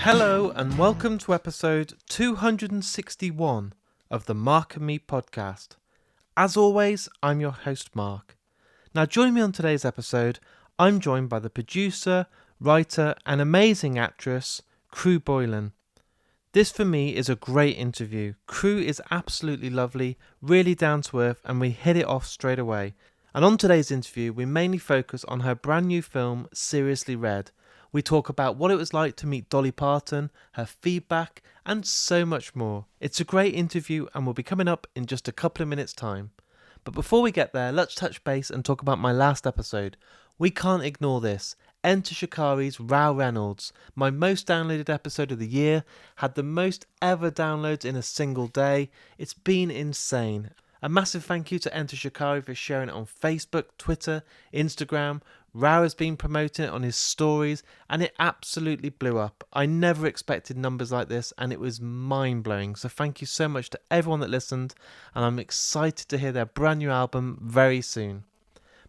Hello and welcome to episode 261 of the Mark and Me podcast. As always, I'm your host Mark. Now join me on today's episode. I'm joined by the producer, writer and amazing actress Krew Boylan. This for me is a great interview. Krew is absolutely lovely, really down to earth, and we hit it off straight away. And on today's interview we mainly focus on her brand new film Seriously Red. We talk about what it was like to meet Dolly Parton, her feedback, and so much more. It's a great interview and will be coming up in just a couple of minutes' time. But before we get there, let's touch base and talk about my last episode. We can't ignore this. Enter Shikari's Rao Reynolds, my most downloaded episode of the year, had the most ever downloads in a single day. It's been insane. A massive thank you to Enter Shikari for sharing it on Facebook, Twitter, Instagram. Rao has been promoting it on his stories and it absolutely blew up. I never expected numbers like this and it was mind-blowing. So thank you so much to everyone that listened and I'm excited to hear their brand new album very soon.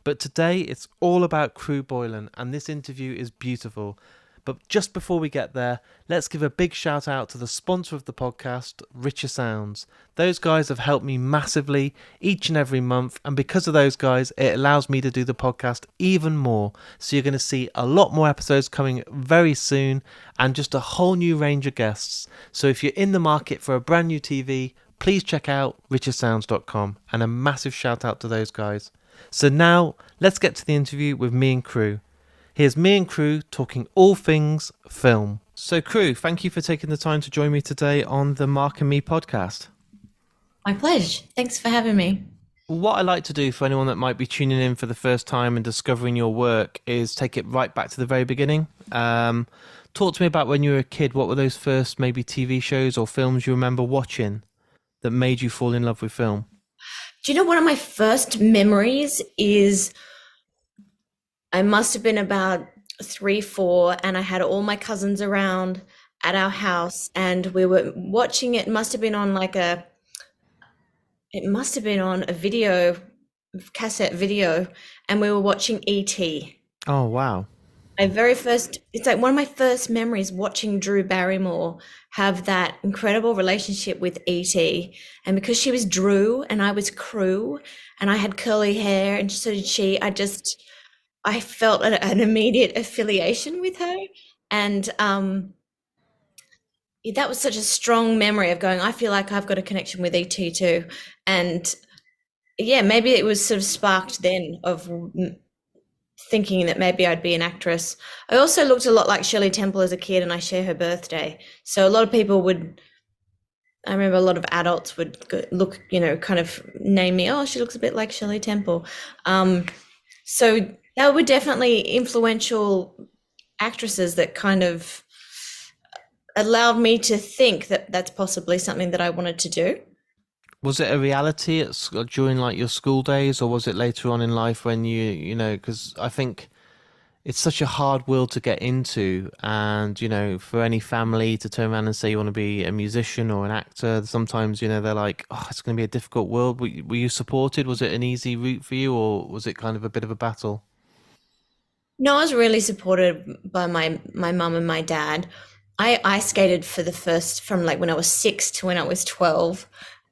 But today it's all about Krew Boylan and this interview is beautiful. But just before we get there, let's give a big shout out to the sponsor of the podcast, Richer Sounds. Those guys have helped me massively each and every month, and because of those guys, it allows me to do the podcast even more. So you're going to see a lot more episodes coming very soon, and just a whole new range of guests. So if you're in the market for a brand new TV, please check out richersounds.com, and a massive shout out to those guys. So now, let's get to the interview with me and Krew. Here's me and Krew talking all things film. So Krew, thank you for taking the time to join me today on the Mark and Me podcast. My pleasure. Thanks for having me. What I like to do for anyone that might be tuning in for the first time and discovering your work is take it right back to the very beginning. Talk to me about when you were a kid. What were those first maybe TV shows or films you remember watching that made you fall in love with film? Do you know one of my first memories is I must have been about 3, 4, and I had all my cousins around at our house, and we were watching it. It must have been on a video, cassette video, and we were watching E.T. Oh, wow. It's like one of my first memories watching Drew Barrymore have that incredible relationship with E.T. And because she was Drew and I was Krew and I had curly hair and so did she, I felt an immediate affiliation with her. And that was such a strong memory of going, I feel like I've got a connection with E.T. too. And yeah, maybe it was sort of sparked then of thinking that maybe I'd be an actress. I also looked a lot like Shirley Temple as a kid and I share her birthday. So a lot of people I remember a lot of adults would look, kind of name me, oh, she looks a bit like Shirley Temple. So they were definitely influential actresses that kind of allowed me to think that that's possibly something that I wanted to do. Was it a reality during like your school days, or was it later on in life when because I think it's such a hard world to get into, and for any family to turn around and say you want to be a musician or an actor, sometimes they're like, oh, it's going to be a difficult world. Were you supported? Was it an easy route for you, or was it kind of a bit of a battle? No, I was really supported by my mum and my dad. I ice skated from like when I was 6 to when I was 12.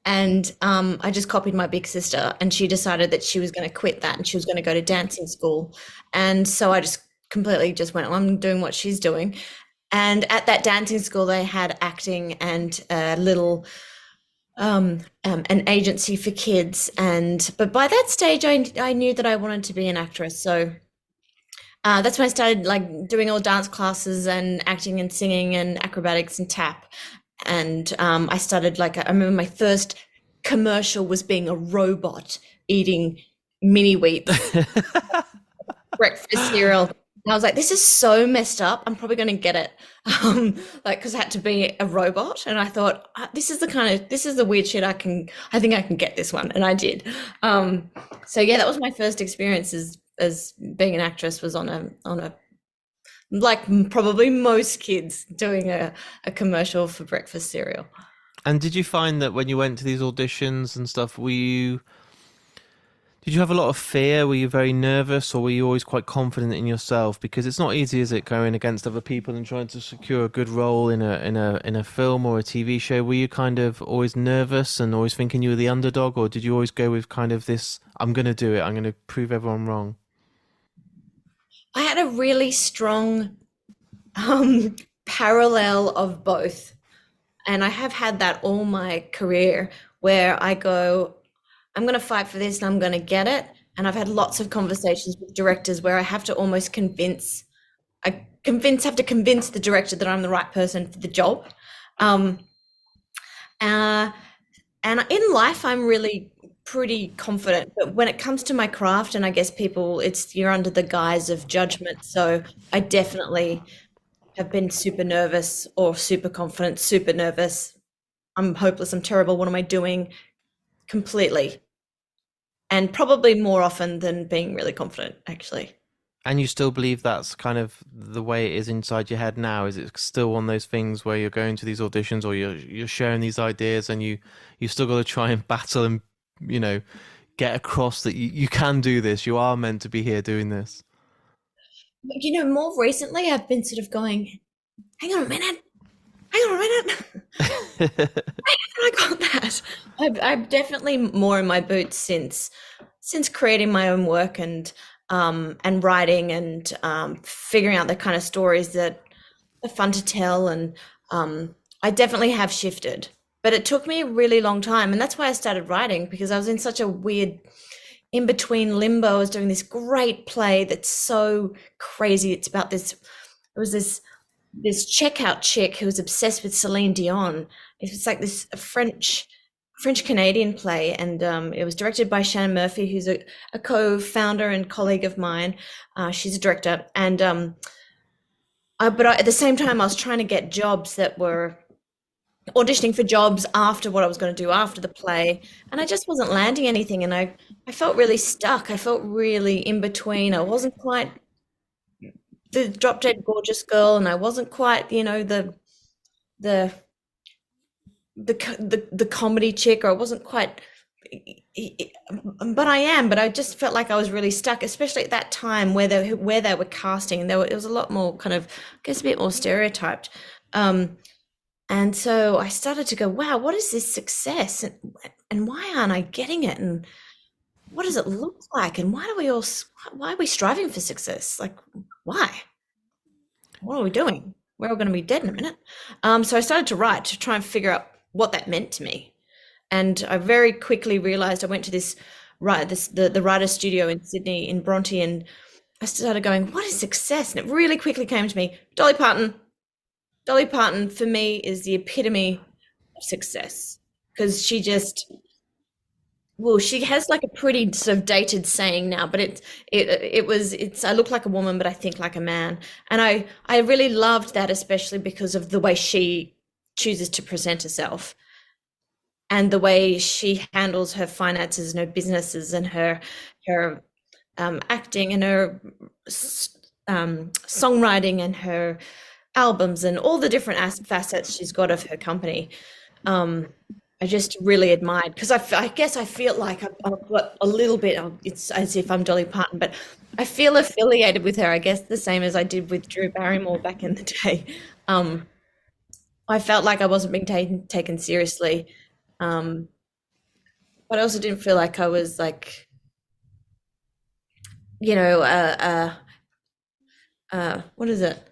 And I just copied my big sister, and she decided that she was going to quit that and she was going to go to dancing school. And so I just completely just went, I'm doing what she's doing. And at that dancing school, they had acting and a little an agency for kids. But by that stage, I knew that I wanted to be an actress. So that's when I started like doing all dance classes and acting and singing and acrobatics and tap. And I started I remember my first commercial was being a robot eating mini wheats breakfast cereal. And I was like, this is so messed up. I'm probably going to get it. Because I had to be a robot. And I thought, this is the weird shit I think I can get this one. And I did. So yeah, that was my first experience as being an actress, was on a like probably most kids doing a commercial for breakfast cereal. And did you find that when you went to these auditions and stuff, Did you have a lot of fear? Were you very nervous, or were you always quite confident in yourself? Because it's not easy, is it, going against other people and trying to secure a good role in a film or a TV show? Were you kind of always nervous and always thinking you were the underdog, or did you always go with kind of this, I'm going to do it, I'm going to prove everyone wrong? I had a really strong um, parallel of both. And I have had that all my career where I go, I'm going to fight for this and I'm going to get it. And I've had lots of conversations with directors where I have to almost have to convince the director that I'm the right person for the job. Um, uh, and in life, I'm really pretty confident. But when it comes to my craft, and I guess people, you're under the guise of judgment. So I definitely have been super nervous or super confident, super nervous. I'm hopeless, I'm terrible, what am I doing? Completely. And probably more often than being really confident, actually. And you still believe that's kind of the way it is inside your head now? Is it still one of those things where you're going to these auditions or you're sharing these ideas and you still got to try and battle and you know get across that you can do this, you are meant to be here doing this? But, more recently, I've been sort of going, hang on a minute, hang on a minute. I got that. I'm definitely more in my boots since creating my own work and writing and figuring out the kind of stories that are fun to tell. And I definitely have shifted, but it took me a really long time, and that's why I started writing because I was in such a weird in between limbo. I was doing this great play that's so crazy. It's about this. It was this checkout chick who was obsessed with Celine Dion. It was like this French Canadian play, and it was directed by Shannon Murphy, who's a co-founder and colleague of mine. She's a director, and at the same time, I was trying to get jobs that were auditioning for jobs after what I was going to do after the play, and I just wasn't landing anything, and I felt really stuck. I felt really in between. I wasn't quite the drop dead gorgeous girl, and I wasn't quite, the the comedy chick, or I wasn't quite, but I am. But I just felt like I was really stuck, especially at that time where they were casting. It was a lot more kind of, I guess, a bit more stereotyped. And so I started to go, wow, what is this success, and why aren't I getting it, and what does it look like, and why are we striving for success? Like, why? What are we doing? We're all going to be dead in a minute. So I started to write to try and figure out what that meant to me. And I very quickly realized I went to the writer's studio in Sydney in Bronte, and I started going, what is success? And it really quickly came to me, Dolly Parton. Dolly Parton for me is the epitome of success because she has like a pretty sort of dated saying now, but it's I look like a woman, but I think like a man. And I really loved that, especially because of the way she chooses to present herself and the way she handles her finances and her businesses and her acting and her songwriting and her albums and all the different facets she's got of her company. I just really admired because I guess I feel like I've got a little bit. It's as if I'm Dolly Parton, but I feel affiliated with her. I guess the same as I did with Drew Barrymore back in the day. Um, I felt like I wasn't being taken seriously, um, but I also didn't feel like I was like, you know, what is it?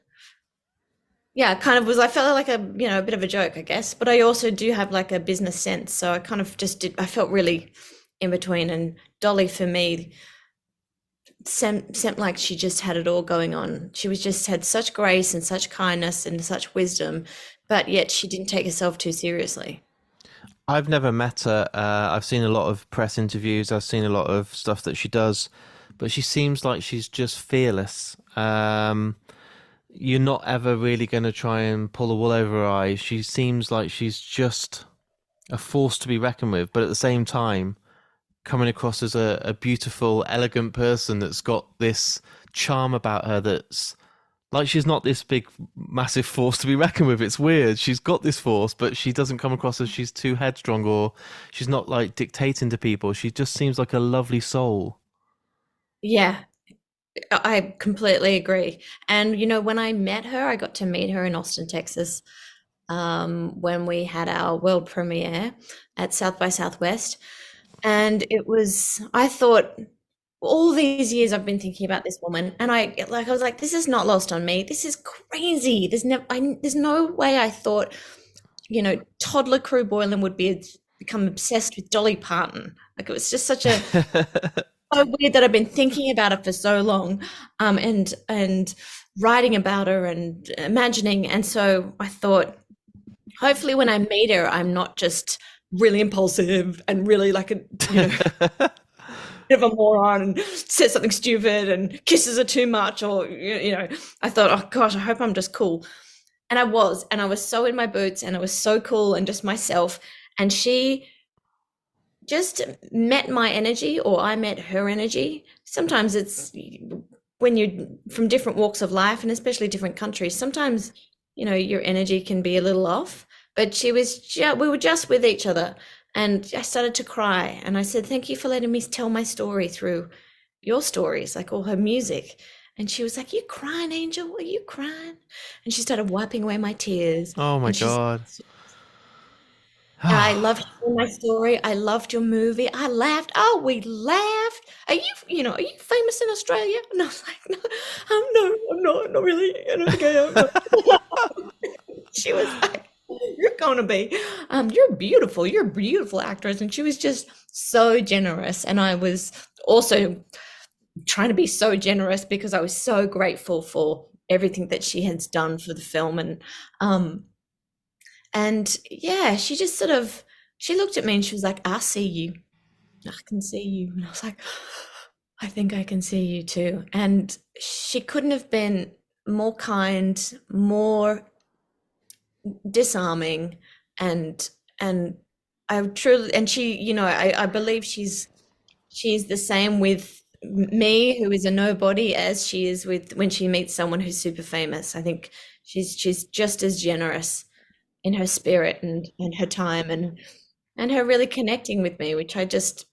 Yeah, kind of was. I felt like a bit of a joke, I guess. But I also do have like a business sense, so I kind of just did. I felt really in between, and Dolly for me seemed like she just had it all going on. She was just had such grace and such kindness and such wisdom, but yet she didn't take herself too seriously. I've never met her. I've seen a lot of press interviews. I've seen a lot of stuff that she does, but she seems like she's just fearless. You're not ever really going to try and pull the wool over her eyes. She seems like she's just a force to be reckoned with, but at the same time, coming across as a beautiful, elegant person that's got this charm about her that's Like she's not this big, massive force to be reckoned with. It's weird. She's got this force, but she doesn't come across as she's too headstrong or she's not like dictating to people. She just seems like a lovely soul. Yeah, I completely agree. And when I met her, I got to meet her in Austin, Texas, when we had our world premiere at South by Southwest. And I thought, all these years I've been thinking about this woman, and I was like, this is not lost on me. This is crazy. There's no way I thought, toddler Crew Boylan would become obsessed with Dolly Parton. Like, it was just such a so weird that I've been thinking about her for so long, and writing about her and imagining. And so I thought, hopefully, when I meet her, I'm not just really impulsive and really like a bit of a moron and says something stupid and kisses her too much, or I thought, oh gosh, I hope I'm just cool. And I was so in my boots, and I was so cool and just myself. And she just met my energy, or I met her energy. Sometimes it's when you're from different walks of life, and especially different countries, sometimes your energy can be a little off. But we were just with each other, and I started to cry, and I said, thank you for letting me tell my story through your stories, like all her music. And she was like, you crying, Angel? Are you crying? And she started wiping away my tears. Oh my And she's God. I loved hearing my story. I loved your movie. I laughed. Oh, we laughed. Are you famous in Australia? And I was like, no, no, I'm not really. Okay, I'm not. She was like, you're going to be. You're a beautiful actress. And she was just so generous. And I was also trying to be so generous because I was so grateful for everything that she has done for the film. And yeah, she just she looked at me and she was like, I see you. I can see you. And I was like, I think I can see you too. And she couldn't have been more kind, more disarming, and I truly, and she, I believe she's the same with me, who is a nobody, as she is with when she meets someone who's super famous. I think she's just as generous in her spirit and her time, and her really connecting with me, which I just,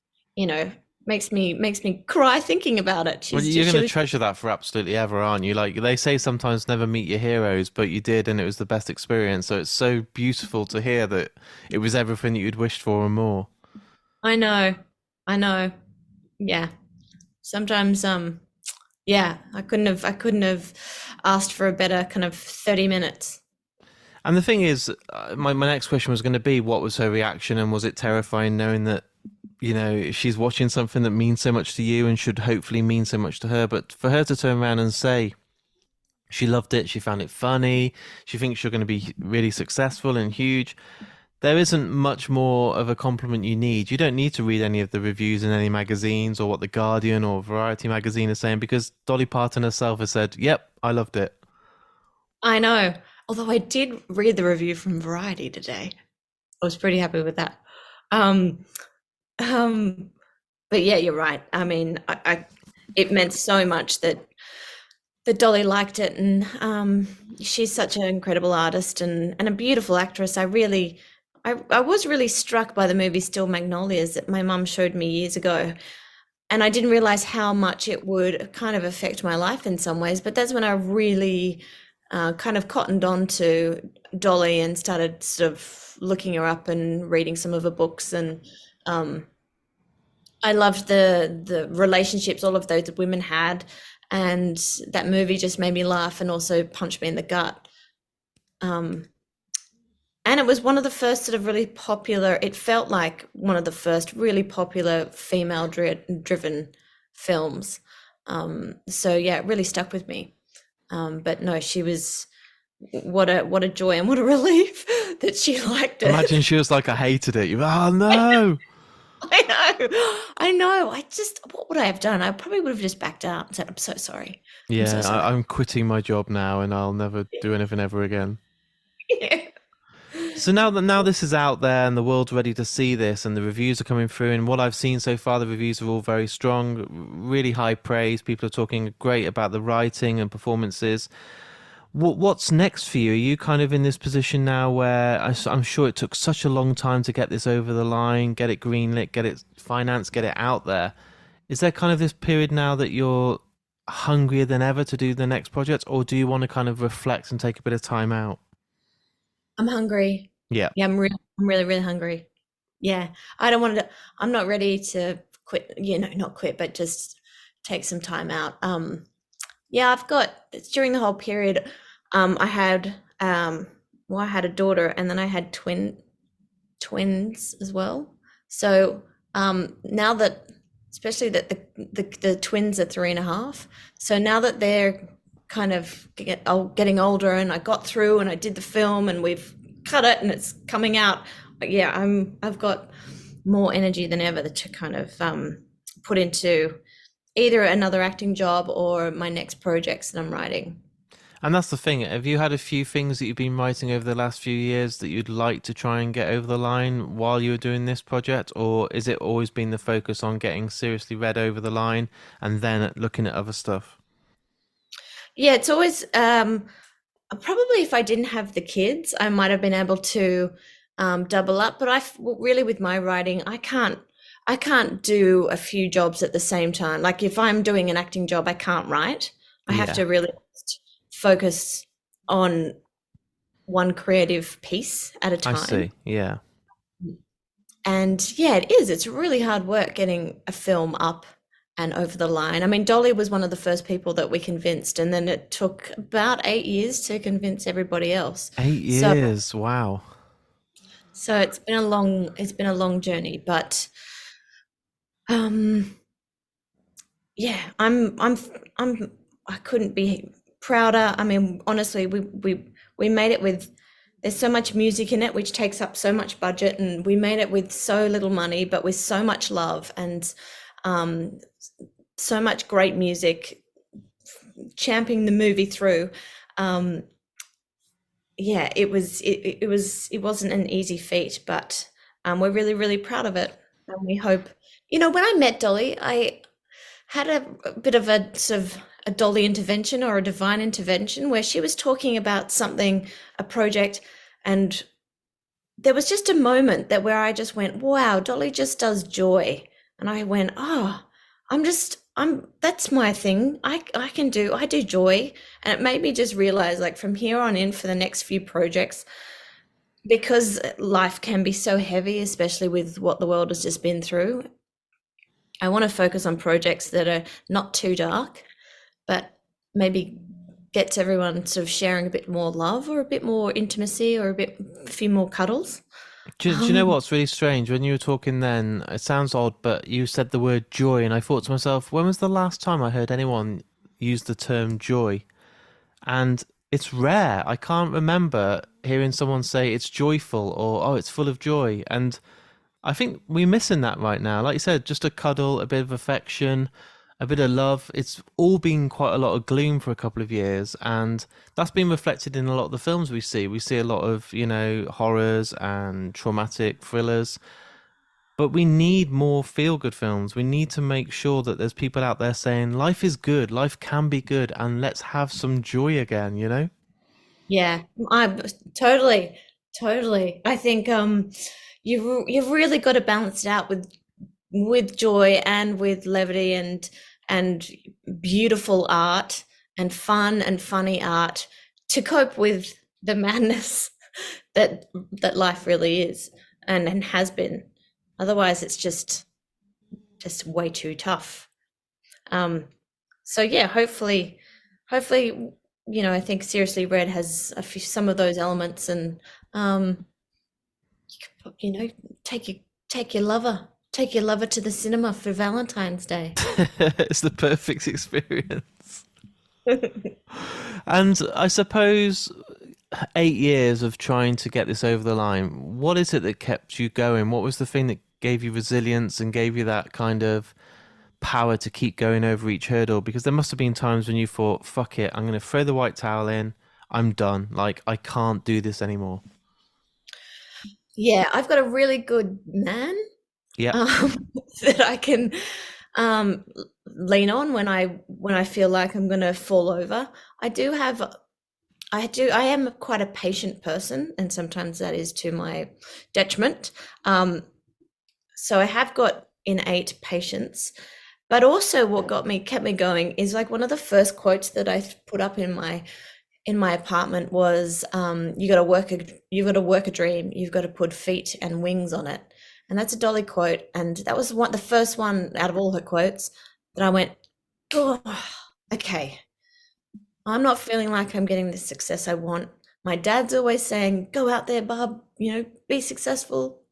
makes me cry thinking about it. Well, She's you're just going she to was treasure that for absolutely ever, aren't you? Like they say sometimes never meet your heroes, but you did, and it was the best experience. So it's so beautiful to hear that it was everything that you'd wished for and more. I know. I know. Yeah. Sometimes yeah, I couldn't have asked for a better kind of 30 minutes. And the thing is, my next question was going to be, what was her reaction, and was it terrifying knowing that, she's watching something that means so much to you and should hopefully mean so much to her, but for her to turn around and say she loved it, she found it funny, she thinks you're going to be really successful and huge. There isn't much more of a compliment you need. You don't need to read any of the reviews in any magazines or what The Guardian or Variety magazine is saying, because Dolly Parton herself has said, yep, I loved it. I know. Although I did read the review from Variety today. I was pretty happy with that. Um, um, but yeah, you're right. I mean, it meant so much that Dolly liked it, and she's such an incredible artist and a beautiful actress. I was really struck by the movie Still Magnolias that my mum showed me years ago, and I didn't realize how much it would kind of affect my life in some ways. But that's when I really kind of cottoned on to Dolly and started sort of looking her up and reading some of her books. And um, I loved the relationships all of those women had, and that movie just made me laugh and also punched me in the gut. Um, and it was one of the first sort of really popular. It felt like one of the first really popular female driven films. So yeah, it really stuck with me. But no, she was what a joy and what a relief that she liked it. Imagine she was like, I hated it. Oh no. I know. What would I have done? I probably would have just backed out and said, I'm so sorry. I'm so Yeah, sorry. I'm quitting my job now and I'll never do anything ever again. Yeah. So now this is out there and the world's ready to see this and the reviews are coming through, and what I've seen so far, the reviews are all very strong, really high praise. People are talking great about the writing and performances. What's next for you? Are you kind of in this position now where I'm sure it took such a long time to get this over the line, get it greenlit, get it financed, get it out there? Is there kind of this period now that you're hungrier than ever to do the next project, or do you want to kind of reflect and take a bit of time out? I'm hungry. Yeah, Yeah, I'm really, really hungry. Yeah, I don't want to. I'm not ready to quit. Not quit, but just take some time out. Yeah, I've got it's during the whole period. I had I had a daughter, and then I had twins as well. So now that, especially that the twins are 3.5, so now that they're kind of getting older, and I got through, and I did the film, and we've cut it, and it's coming out. Yeah, I've got more energy than ever to kind of put into either another acting job or my next projects that I'm writing. and that's the thing. Have you had a few things that you've been writing over the last few years that you'd like to try and get over the line while you were doing this project, or is it always been the focus on getting seriously read over the line and then looking at other stuff? Yeah, it's always probably if I didn't have the kids, I might have been able to double up. But really with my writing, I can't do a few jobs at the same time. Like if I'm doing an acting job, I can't write. I have Yeah, to really just focus on one creative piece at a I time. see. Yeah. And yeah, it is. It's really hard work getting a film up and over the line. I mean, Dolly was one of the first people that we convinced, and then it took about 8 years to convince everybody else. Eight So, years. Wow. so it's been a long journey, but um, yeah, I couldn't be prouder. I mean, honestly, we made it with. There's so much music in it, which takes up so much budget, and we made it with so little money, but with so much love and um, so much great music, champing the movie through. Um, yeah, it wasn't an easy feat, but we're really, really proud of it, and we hope. When I met Dolly, I had a bit of a sort of a Dolly intervention or a divine intervention where she was talking about something, a project, and there was just a moment where I just went, wow, Dolly just does joy. And I went, oh, that's my thing. I do joy. And it made me just realize, like, from here on in for the next few projects, because life can be so heavy, especially with what the world has just been through, I want to focus on projects that are not too dark, but maybe gets everyone sort of sharing a bit more love or a bit more intimacy or a few more cuddles. Do you know Um, what's really strange? When you were talking then, it sounds odd, but you said the word joy, and I thought to myself, when was the last time I heard anyone use the term joy? And it's rare. I can't remember hearing someone say it's joyful or, oh, it's full of joy. And I think we're missing that right now. Like you said, just a cuddle, a bit of affection, a bit of love. It's all been quite a lot of gloom for a couple of years, and that's been reflected in a lot of the films we see. We see a lot of, horrors and traumatic thrillers, but we need more feel good films. We need to make sure that there's people out there saying life is good, life can be good, and let's have some joy again, you know? yeah, I totally, totally. I think you've really got to balance it out with joy and with levity and beautiful art and fun and funny art to cope with the madness that life really is and has been. Otherwise, it's just way too tough. Um, so yeah, hopefully, I think Seriously Red has some of those elements, and um, you know, take your take your lover to the cinema for Valentine's Day. It's the perfect experience. And I suppose 8 years of trying to get this over the line, what is it that kept you going? What was the thing that gave you resilience and gave you that kind of power to keep going over each hurdle? Because there must have been times when you thought, fuck it, I'm going to throw the white towel in. I'm done. Like, I can't do this anymore. Yeah, I've got a really good man Yep. that I can um, lean on when I feel like I'm going to fall over. I do have I am quite a patient person, and sometimes that is to my detriment. Um, so I have got innate patience, but also what got me kept me going is like one of the first quotes that I put up in my apartment was you got to work a dream, you've got to put feet and wings on it. And that's a Dolly quote, and that was the first one out of all her quotes that I went, oh, okay, I'm not feeling like I'm getting the success I want. My dad's always saying, go out there, bub, be successful,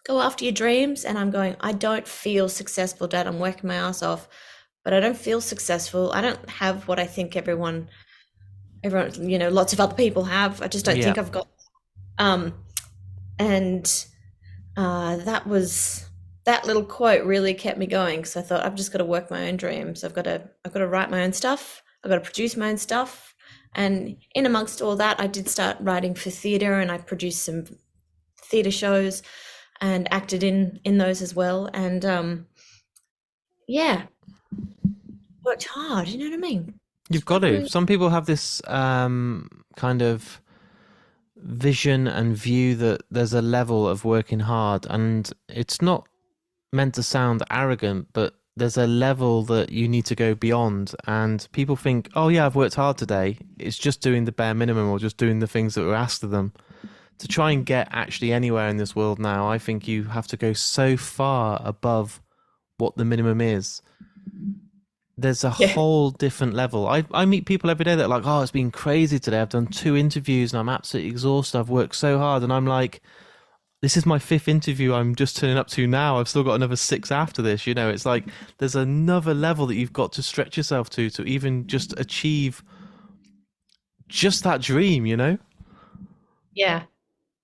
go after your dreams. And I'm going, I don't feel successful, Dad. I'm working my ass off, but I don't feel successful. I don't have what I think everyone, lots of other people have. I just don't Yeah. think I've got, um, and that was that little quote really kept me going. So I thought I've just got to work my own dreams. I've got to write my own stuff. I've got to produce my own stuff. And in amongst all that, I did start writing for theatre, and I produced some theatre shows and acted in those as well. And yeah, worked hard. You know what I mean? You've Just got worked to. really. Some people have this kind of vision and view that there's a level of working hard, and it's not meant to sound arrogant, but there's a level that you need to go beyond. And people think, oh, yeah, I've worked hard today. It's just doing the bare minimum or just doing the things that were asked of them. To try and get actually anywhere in this world now, I think you have to go so far above what the minimum is. There's a Yeah, whole different level. I meet people every day that are like, oh, it's been crazy today. I've done 2 interviews and I'm absolutely exhausted. I've worked so hard. And I'm like, this is my fifth interview I'm just turning up to now. I've still got another six after this. It's like there's another level that you've got to stretch yourself to even just achieve just that dream. yeah,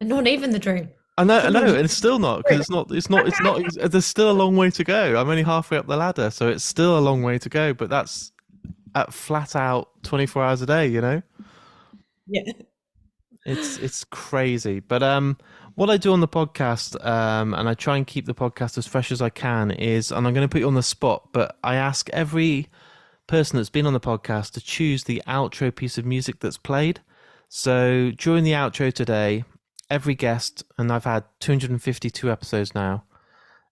and not even the dream. I know, and it's still not because it's not. There's still a long way to go. I'm only halfway up the ladder, so it's still a long way to go. But that's at flat out 24 hours a day. Yeah. It's crazy. But what I do on the podcast, and I try and keep the podcast as fresh as I can, is, and I'm going to put you on the spot, but I ask every person that's been on the podcast to choose the outro piece of music that's played. So during the outro today, every guest, and I've had 252 episodes now,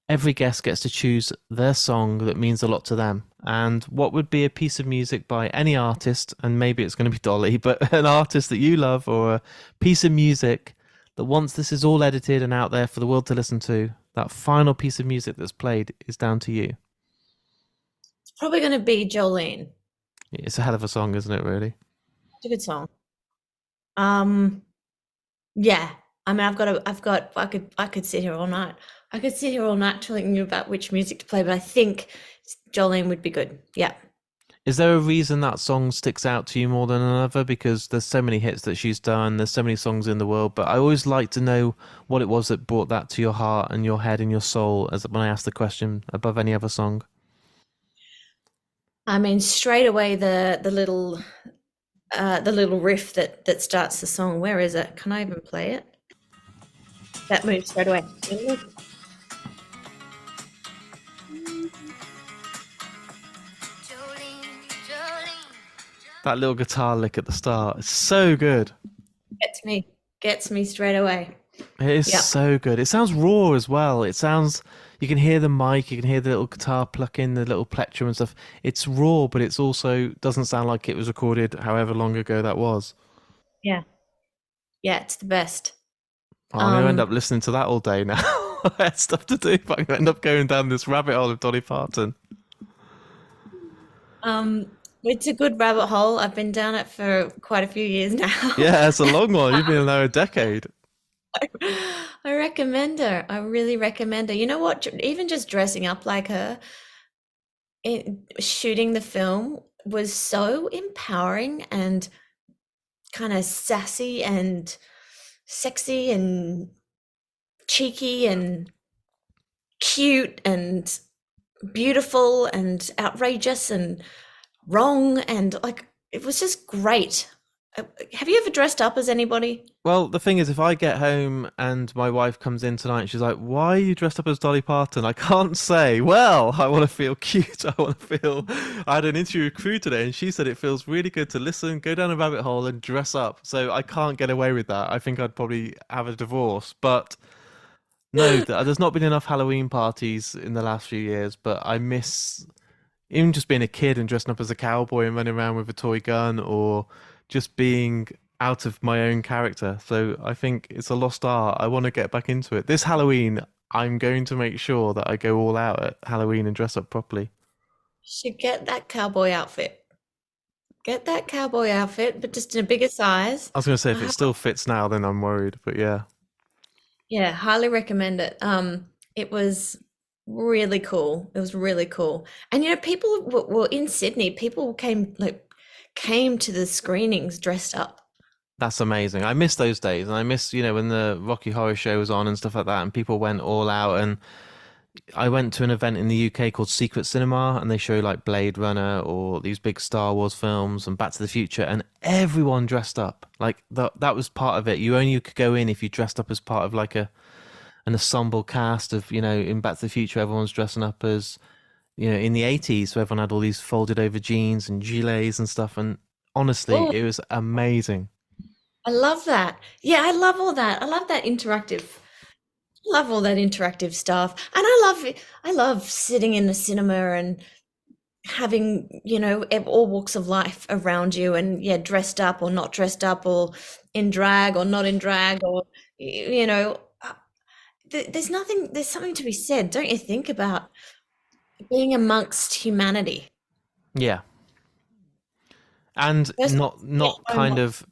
every guest gets to choose their song that means a lot to them. And what would be a piece of music by any artist, and maybe it's going to be Dolly, but an artist that you love, or a piece of music that once this is all edited and out there for the world to listen to, that final piece of music that's played is down to you. It's probably going to be Jolene. It's a hell of a song, isn't it, really? It's a good song. Um, yeah. I mean, I could sit here all night. I could sit here all night telling you about which music to play, but I think Jolene would be good. Yeah. Is there a reason that song sticks out to you more than another? Because there's so many hits that she's done, there's so many songs in the world, but I always like to know what it was that brought that to your heart and your head and your soul as when I ask the question above any other song. I mean, straight away the little riff that starts the song. Where is it? Can I even play it? That moves straight away. That little guitar lick at the start, it's so good. Gets me straight away. It is Yep. so good. It sounds raw as well. It sounds, you can hear the mic, you can hear the little guitar pluck in, the little plectrum and stuff. It's raw, but it's also doesn't sound like it was recorded however long ago that was. Yeah. Yeah, it's the best. I'm going to end Um, up listening to that all day now. I had stuff to do, but I'm going to end up going down this rabbit hole of Dolly Parton. it's a good rabbit hole. I've been down it for quite a few years now. Yeah, it's a long one. You've been there a decade. I recommend her. I really recommend her. You know what? Even just dressing up like her, shooting the film was so empowering and kind of sassy and sexy and cheeky and cute and beautiful and outrageous and wrong, and like it was just great. Have you ever dressed up as anybody? Well, the thing is, if I get home and my wife comes in tonight, she's like, "Why are you dressed up as Dolly Parton?" I can't say, "Well, I want to feel cute. I want to feel." I had an interview with Crew today, and she said it feels really good to listen, go down a rabbit hole, and dress up. So I can't get away with that. I think I'd probably have a divorce. But no, there's not been enough Halloween parties in the last few years. But I miss even just being a kid and dressing up as a cowboy and running around with a toy gun, or just being out of my own character. So I think it's a lost art. I want to get back into it. This Halloween, I'm going to make sure that I go all out at Halloween and dress up properly. Should get that cowboy outfit. Get that cowboy outfit, but just in a bigger size. I was going to say if I it hi- still fits now, then I'm worried. But yeah, yeah, highly recommend it. It was really cool. It was really cool. And people were in Sydney. People came to the screenings dressed up. that's amazing. I miss those days, and I miss when the Rocky Horror Show was on and stuff like that, and people went all out. And I went to an event in the UK called Secret Cinema, and they show like Blade Runner or these big Star Wars films and Back to the Future, and everyone dressed up. Like that was part of it. You only could go in if you dressed up as part of like an ensemble cast of, in Back to the Future, everyone's dressing up as, in the 80s, so everyone had all these folded over jeans and gilets and stuff. And honestly, Oh, it was amazing. I love that. Yeah, I love all that. I love that interactive. Love all that interactive stuff. And I love sitting in the cinema and having, all walks of life around you and yeah, dressed up or not dressed up or in drag or not in drag or there's something to be said, don't you think, about being amongst humanity. Yeah. And There's not so kind much. of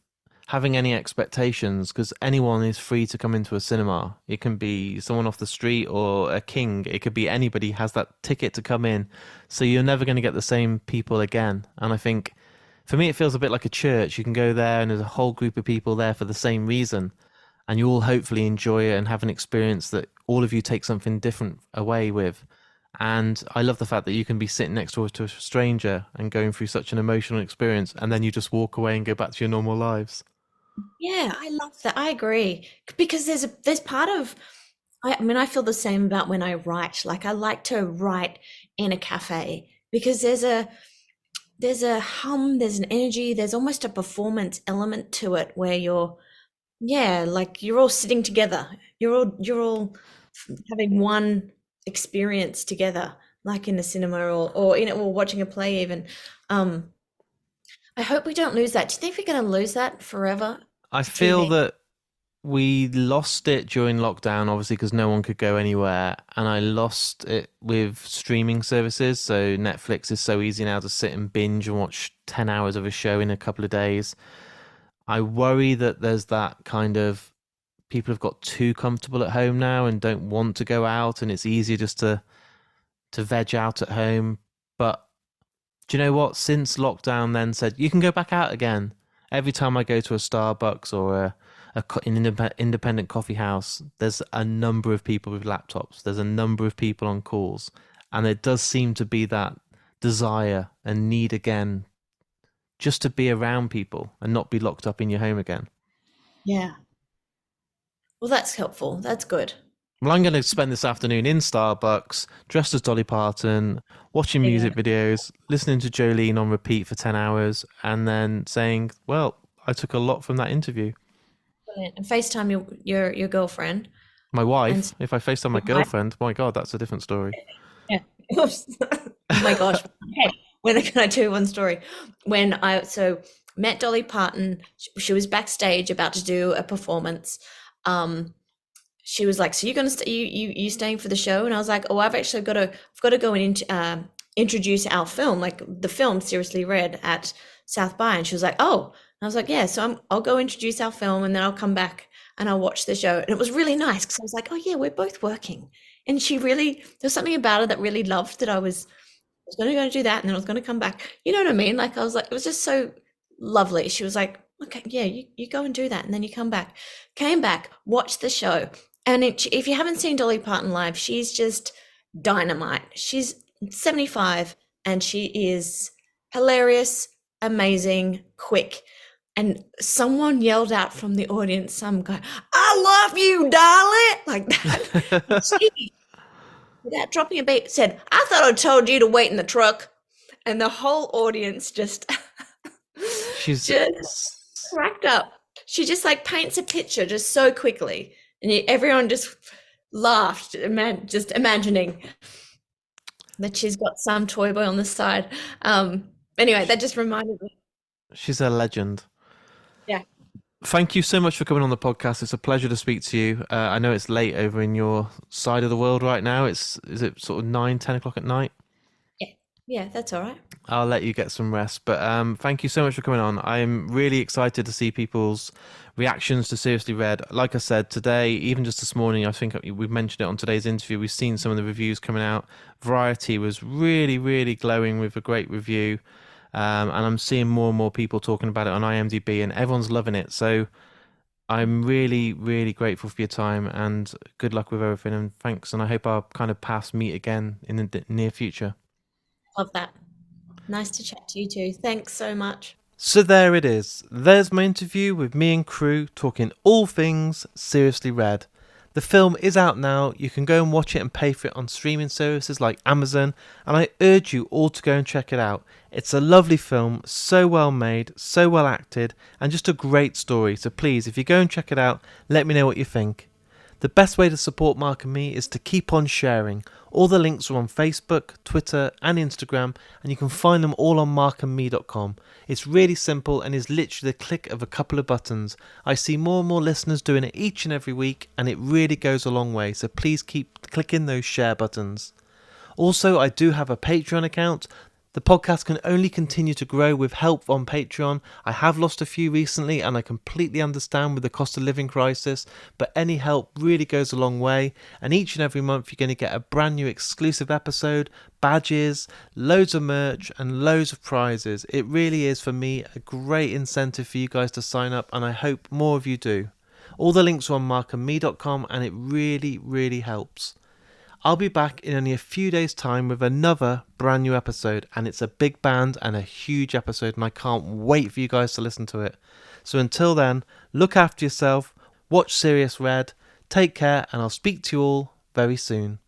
having any expectations, because anyone is free to come into a cinema. It can be someone off the street or a king. It could be anybody has that ticket to come in. So you're never going to get the same people again. And I think for me, it feels a bit like a church. You can go there and there's a whole group of people there for the same reason. And you all hopefully enjoy it and have an experience that all of you take something different away with. And I love the fact that you can be sitting next door to a stranger and going through such an emotional experience, and then you just walk away and go back to your normal lives. Yeah, I love that. I agree. Because there's part of I mean I feel the same about when I write. Like I like to write in a cafe because there's a hum, there's an energy, there's almost a performance element to it where yeah, like you're all sitting together. You're all having one experience together, like in the cinema or watching a play even. Um, I hope we don't lose that. Do you think we're going to lose that forever? I feel TV. that we lost it during lockdown, obviously, because no one could go anywhere. And I lost it with streaming services. So Netflix is so easy now to sit and binge and watch 10 hours of a show in a couple of days. I worry that there's that kind of people have got too comfortable at home now and don't want to go out, and it's easier just to veg out at home. But do you know what? Since lockdown then said you can go back out again, every time I go to a Starbucks or an independent coffee house, there's a number of people with laptops. There's a number of people on calls, and there does seem to be that desire and need again just to be around people and not be locked up in your home again. Yeah. Well, that's helpful. That's good. Well, I'm going to spend this afternoon in Starbucks, dressed as Dolly Parton, watching Yeah. music videos, listening to Jolene on repeat for 10 hours, and then saying, well, I took a lot from that interview. Brilliant. And FaceTime your girlfriend My and wife, if I FaceTime my your wife. girlfriend, my God, that's a different story. Yeah. Oops. Oh my gosh. Okay. When can I tell you one story? When I met Dolly Parton, she was backstage about to do a performance. Um, she was like, "So you're gonna you staying for the show?" And I was like, "Oh, I've got to go and introduce our film, like the film Seriously Red at South by." And she was like, "Oh," and I was like, "Yeah." So I'll go introduce our film, and then I'll come back and I'll watch the show. And it was really nice because I was like, "Oh yeah, we're both working." And there's something about her that really loved that I was going to go do that, and then I was going to come back. You know what I mean? Like I was like, it was just so lovely. She was like, "Okay, yeah, you go and do that, and then you come back." Came back, watched the show, and if you haven't seen Dolly Parton live, she's just dynamite. She's 75, and she is hilarious, amazing, quick. And someone yelled out from the audience, some guy, "I love you, darling," like that. And she, without dropping a beat, said, "I thought I told you to wait in the truck." And the whole audience just She's just cracked up. She just like paints a picture just so quickly, and everyone just laughed, just imagining that she's got some toy boy on the side. Anyway, that just reminded me. she's a legend. Yeah. Thank you so much for coming on the podcast. It's a pleasure to speak to you. I know it's late over in your side of the world right now. Is it sort of 9-10 o'clock at night? Yeah, that's all right. I'll let you get some rest. But thank you so much for coming on. I'm really excited to see people's reactions to Seriously Read. Like I said, today, even just this morning, I think we've mentioned it on today's interview, we've seen some of the reviews coming out. Variety was really, really glowing with a great review. And I'm seeing more and more people talking about it on IMDb, and everyone's loving it. So I'm really, really grateful for your time, and good luck with everything, and thanks. And I hope our kind of paths meet again in the near future. Love that. Nice to chat to you too. Thanks so much. So there it is. There's my interview with me and Krew talking all things Seriously Read. The film is out now. You can go and watch it and pay for it on streaming services like Amazon, and I urge you all to go and check it out. It's a lovely film, so well made, so well acted, and just a great story. So please, if you go and check it out, let me know what you think. The best way to support Mark and me is to keep on sharing. All the links are on Facebook, Twitter and Instagram, and you can find them all on markandme.com. It's really simple and is literally the click of a couple of buttons. I see more and more listeners doing it each and every week, and it really goes a long way, so please keep clicking those share buttons. Also, I do have a Patreon account. The podcast can only continue to grow with help on Patreon. I have lost a few recently, and I completely understand with the cost of living crisis, but any help really goes a long way. And each and every month you're going to get a brand new exclusive episode, badges, loads of merch and loads of prizes. It really is, for me, a great incentive for you guys to sign up, and I hope more of you do. All the links are on markandme.com, and it really, really helps. I'll be back in only a few days' time with another brand new episode, and it's a big band and a huge episode, and I can't wait for you guys to listen to it. So until then, look after yourself, watch Serious Read, take care, and I'll speak to you all very soon.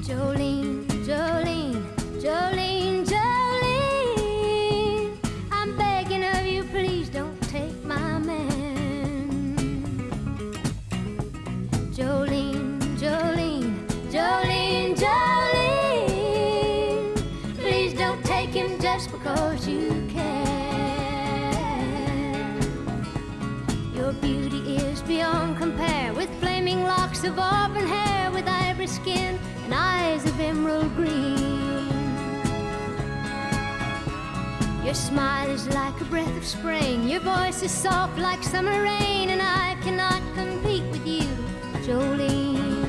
Jolene, Jolene, Jolene, Jolene, I'm begging of you, please don't take my man. Jolene, Jolene, Jolene, Jolene, please don't take him just because you can. Your beauty is beyond compare, with flaming locks of auburn hair, with ivory skin and eyes of emerald green. Your smile is like a breath of spring, your voice is soft like summer rain, and I cannot compete with you, Jolene.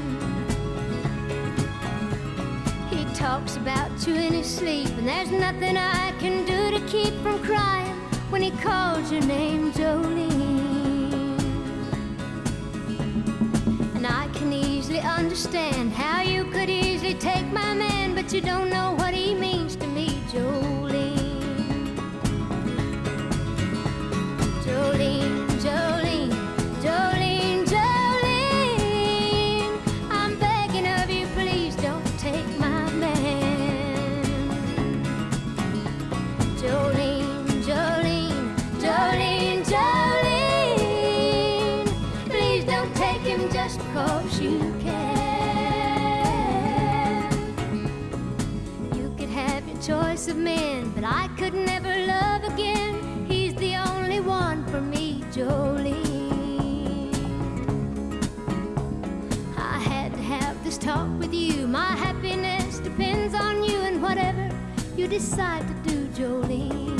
He talks about you in his sleep, and there's nothing I can do to keep from crying when he calls your name, Jolene. And I can easily understand how you could easily take my man, but you don't know what he means to me, Jolene. Jolene, Jolene, Jolene, Jolene, I'm begging of you, please don't take my man. Jolene, Jolene, Jolene, Jolene, please don't take him just because you can. You could have your choice of men, but I could never love again. He's the only one for me, Jolene. I had to have this talk with you. My happiness depends on you, and whatever you decide to do, Jolene.